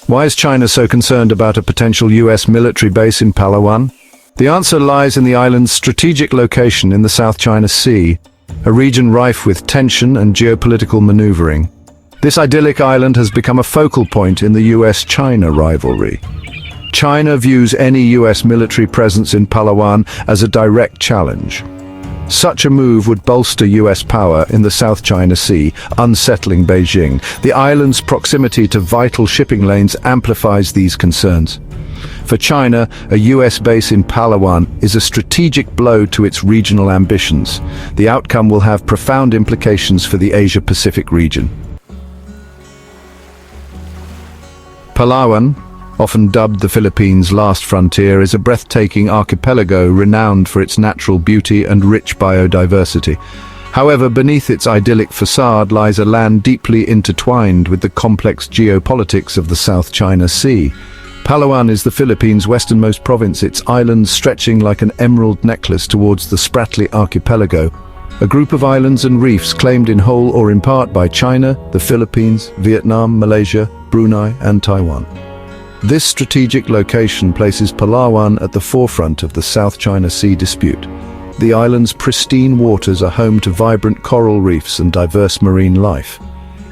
Why is China so concerned about a potential U.S. military base in Palawan? The answer lies in the island's strategic location in the South China Sea, a region rife with tension and geopolitical maneuvering. This idyllic island has become a focal point in the U.S. China rivalry. China views any U.S. military presence in Palawan as a direct challenge. Such a move would bolster U.S. power in the South China Sea, unsettling Beijing. The island's proximity to vital shipping lanes amplifies these concerns. For China, a U.S. base in Palawan is a strategic blow to its regional ambitions. The outcome will have profound implications for the Asia-Pacific region. Palawan, often dubbed the Philippines' last frontier, is a breathtaking archipelago renowned for its natural beauty and rich biodiversity. However, beneath its idyllic facade lies a land deeply intertwined with the complex geopolitics of the South China Sea. Palawan is the Philippines' westernmost province, its islands stretching like an emerald necklace towards the Spratly archipelago, a group of islands and reefs claimed in whole or in part by China, the Philippines, Vietnam, Malaysia, Brunei, and Taiwan. This strategic location places Palawan at the forefront of the South China Sea dispute. The island's pristine waters are home to vibrant coral reefs and diverse marine life.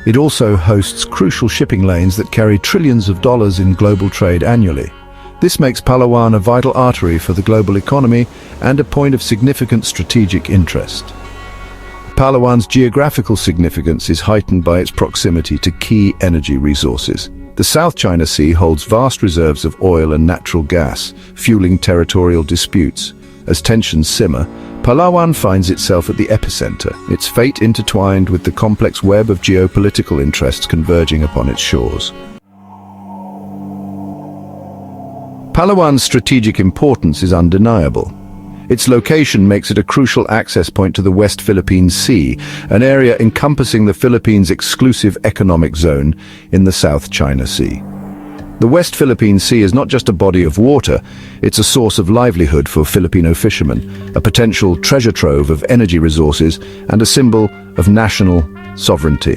It also hosts crucial shipping lanes that carry trillions of dollars in global trade annually. This makes Palawan a vital artery for the global economy and a point of significant strategic interest. Palawan's geographical significance is heightened by its proximity to key energy resources. The South China Sea holds vast reserves of oil and natural gas, fueling territorial disputes. As tensions simmer, Palawan finds itself at the epicenter, its fate intertwined with the complex web of geopolitical interests converging upon its shores. Palawan's strategic importance is undeniable. Its location makes it a crucial access point to the West Philippine Sea, an area encompassing the Philippines' exclusive economic zone in the South China Sea. The West Philippine Sea is not just a body of water, it's a source of livelihood for Filipino fishermen, a potential treasure trove of energy resources, and a symbol of national sovereignty.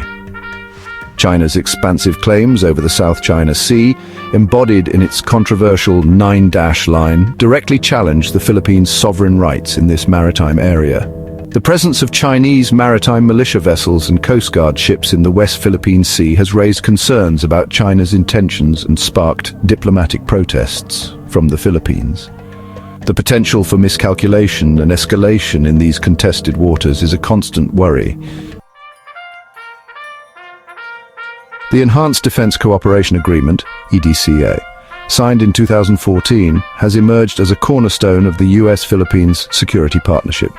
China's expansive claims over the South China Sea, embodied in its controversial 9-dash line, directly challenge the Philippines' sovereign rights in this maritime area. The presence of Chinese maritime militia vessels and Coast Guard ships in the West Philippine Sea has raised concerns about China's intentions and sparked diplomatic protests from the Philippines. The potential for miscalculation and escalation in these contested waters is a constant worry. The Enhanced Defense Cooperation Agreement, EDCA, signed in 2014, has emerged as a cornerstone of the U.S. Philippines security partnership.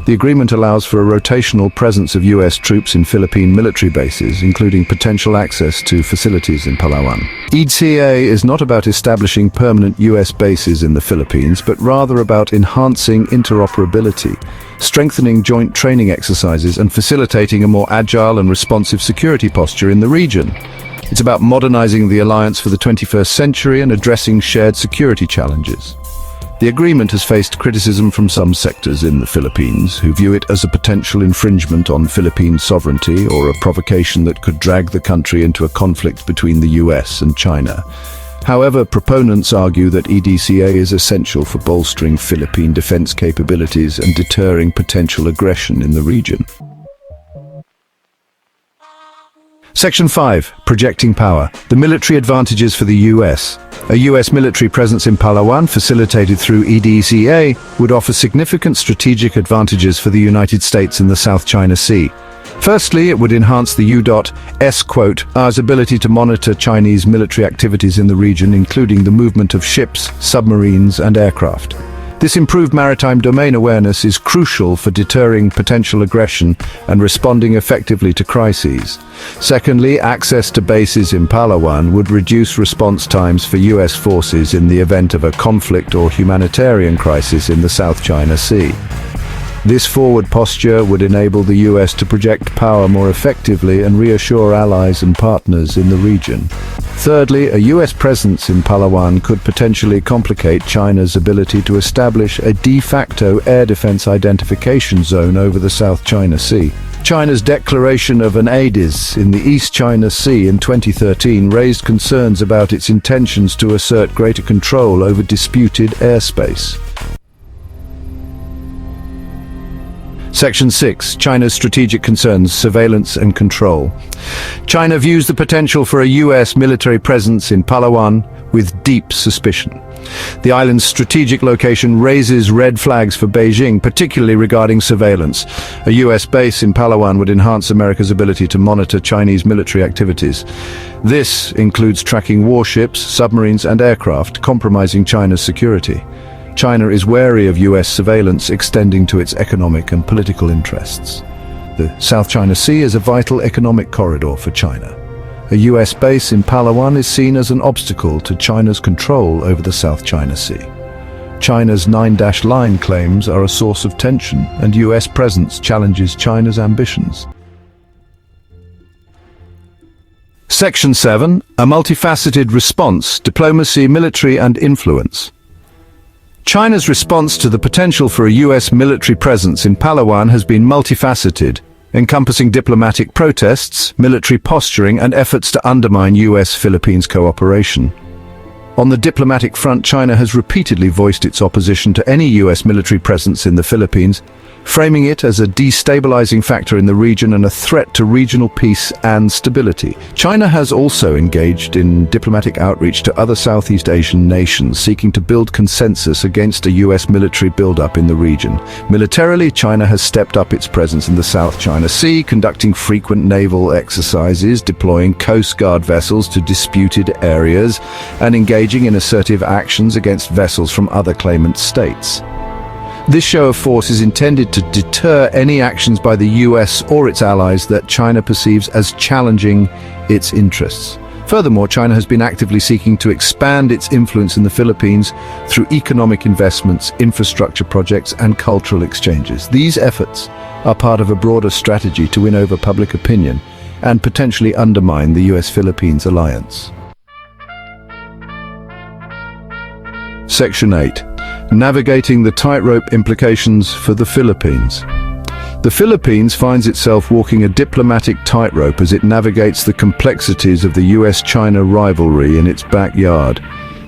The agreement allows for a rotational presence of U.S. troops in Philippine military bases, including potential access to facilities in Palawan. EDCA is not about establishing permanent U.S. bases in the Philippines, but rather about enhancing interoperability, strengthening joint training exercises, and facilitating a more agile and responsive security posture in the region. It's about modernizing the alliance for the 21st century and addressing shared security challenges. The agreement has faced criticism from some sectors in the Philippines, who view it as a potential infringement on Philippine sovereignty or a provocation that could drag the country into a conflict between the US and China. However, proponents argue that EDCA is essential for bolstering Philippine defense capabilities and deterring potential aggression in the region. Section 5. Projecting power. The military advantages for the U.S. A U.S. military presence in Palawan, facilitated through EDCA, would offer significant strategic advantages for the United States in the South China Sea. Firstly, it would enhance the U.S ability to monitor Chinese military activities in the region, including the movement of ships, submarines, and aircraft. This improved maritime domain awareness is crucial for deterring potential aggression and responding effectively to crises. Secondly, access to bases in Palawan would reduce response times for U.S. forces in the event of a conflict or humanitarian crisis in the South China Sea. This forward posture would enable the U.S. to project power more effectively and reassure allies and partners in the region. Thirdly, a U.S. presence in Palawan could potentially complicate China's ability to establish a de facto air defense identification zone over the South China Sea. China's declaration of an ADIZ in the East China Sea in 2013 raised concerns about its intentions to assert greater control over disputed airspace. Section 6. China's strategic concerns, surveillance and control. China views the potential for a U.S. military presence in Palawan with deep suspicion. The island's strategic location raises red flags for Beijing, particularly regarding surveillance. A U.S. base in Palawan would enhance America's ability to monitor Chinese military activities. This includes tracking warships, submarines and aircraft, compromising China's security. China is wary of U.S. surveillance extending to its economic and political interests. The South China Sea is a vital economic corridor for China. A U.S. base in Palawan is seen as an obstacle to China's control over the South China Sea. China's 9-line claims are a source of tension, and U.S. presence challenges China's ambitions. Section 7. A multifaceted response, diplomacy, military and influence. China's response to the potential for a U.S. military presence in Palawan has been multifaceted, encompassing diplomatic protests, military posturing, and efforts to undermine U.S. Philippines cooperation. On the diplomatic front, China has repeatedly voiced its opposition to any U.S. military presence in the Philippines, framing it as a destabilizing factor in the region and a threat to regional peace and stability. China has also engaged in diplomatic outreach to other Southeast Asian nations, seeking to build consensus against a U.S. military buildup in the region. Militarily, China has stepped up its presence in the South China Sea, conducting frequent naval exercises, deploying Coast Guard vessels to disputed areas, and engaging in assertive actions against vessels from other claimant states. This show of force is intended to deter any actions by the US or its allies that China perceives as challenging its interests. Furthermore, China has been actively seeking to expand its influence in the Philippines through economic investments, infrastructure projects, and cultural exchanges. These efforts are part of a broader strategy to win over public opinion and potentially undermine the U.S. Philippines alliance. Section 8. Navigating the tightrope implications for the Philippines. The Philippines finds itself walking a diplomatic tightrope as it navigates the complexities of the U.S.-China rivalry in its backyard.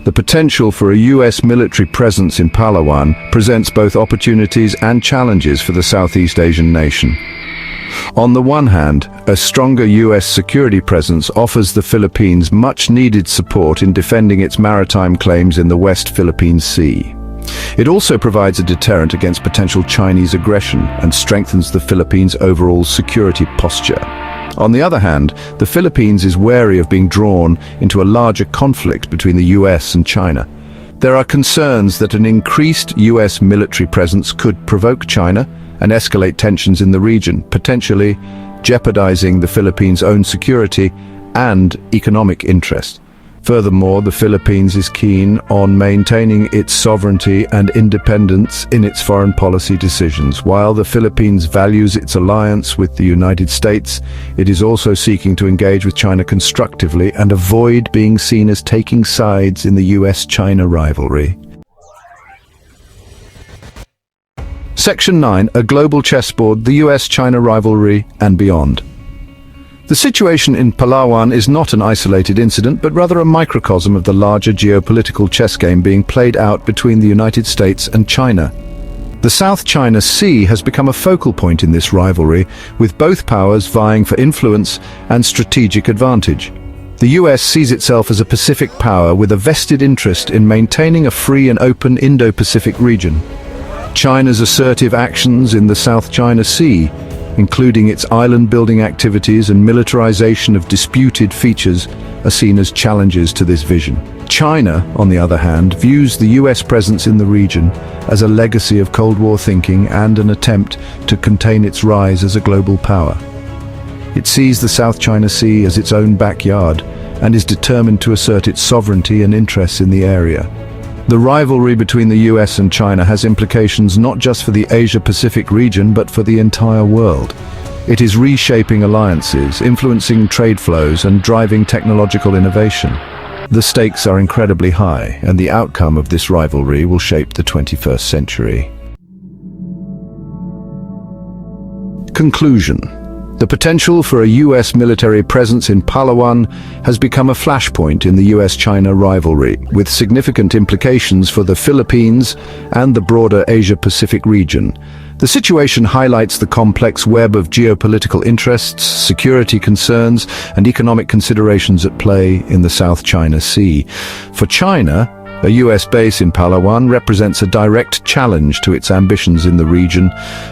The potential for a U.S. military presence in Palawan presents both opportunities and challenges for the Southeast Asian nation. On the one hand, a stronger U.S. security presence offers the Philippines much-needed support in defending its maritime claims in the West Philippine Sea. It also provides a deterrent against potential Chinese aggression and strengthens the Philippines' overall security posture. On the other hand, the Philippines is wary of being drawn into a larger conflict between the US and China. There are concerns that an increased US military presence could provoke China and escalate tensions in the region, potentially jeopardizing the Philippines' own security and economic interest. Furthermore, the Philippines is keen on maintaining its sovereignty and independence in its foreign policy decisions. While the Philippines values its alliance with the United States, it is also seeking to engage with China constructively and avoid being seen as taking sides in the U.S.-China rivalry. Section 9. A global chessboard, the U.S.-China rivalry and beyond. The situation in Palawan is not an isolated incident, but rather a microcosm of the larger geopolitical chess game being played out between the United States and China. The South China Sea has become a focal point in this rivalry, with both powers vying for influence and strategic advantage. The US sees itself as a Pacific power with a vested interest in maintaining a free and open Indo-Pacific region. China's assertive actions in the South China Sea, including its island-building activities and militarization of disputed features, are seen as challenges to this vision. China, on the other hand, views the US presence in the region as a legacy of Cold War thinking and an attempt to contain its rise as a global power. It sees the South China Sea as its own backyard and is determined to assert its sovereignty and interests in the area. The rivalry between the US and China has implications not just for the Asia-Pacific region, but for the entire world. It is reshaping alliances, influencing trade flows, and driving technological innovation. The stakes are incredibly high, and the outcome of this rivalry will shape the 21st century. Conclusion. The potential for a U.S. military presence in Palawan has become a flashpoint in the U.S. China rivalry, with significant implications for the Philippines and the broader Asia-Pacific region. The situation highlights the complex web of geopolitical interests, security concerns, and economic considerations at play in the South China Sea. For China, a U.S. base in Palawan represents a direct challenge to its ambitions in the region,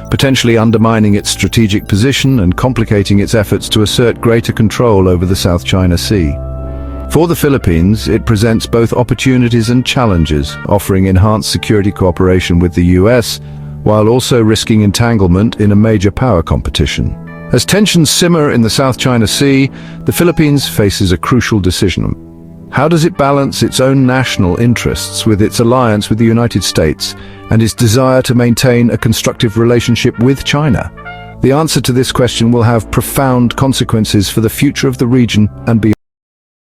potentially undermining its strategic position and complicating its efforts to assert greater control over the South China Sea. For the Philippines, it presents both opportunities and challenges, offering enhanced security cooperation with the U.S., while also risking entanglement in a major power competition. As tensions simmer in the South China Sea, the Philippines faces a crucial decision. How does it balance its own national interests with its alliance with the United States and its desire to maintain a constructive relationship with China? The answer to this question will have profound consequences for the future of the region and beyond.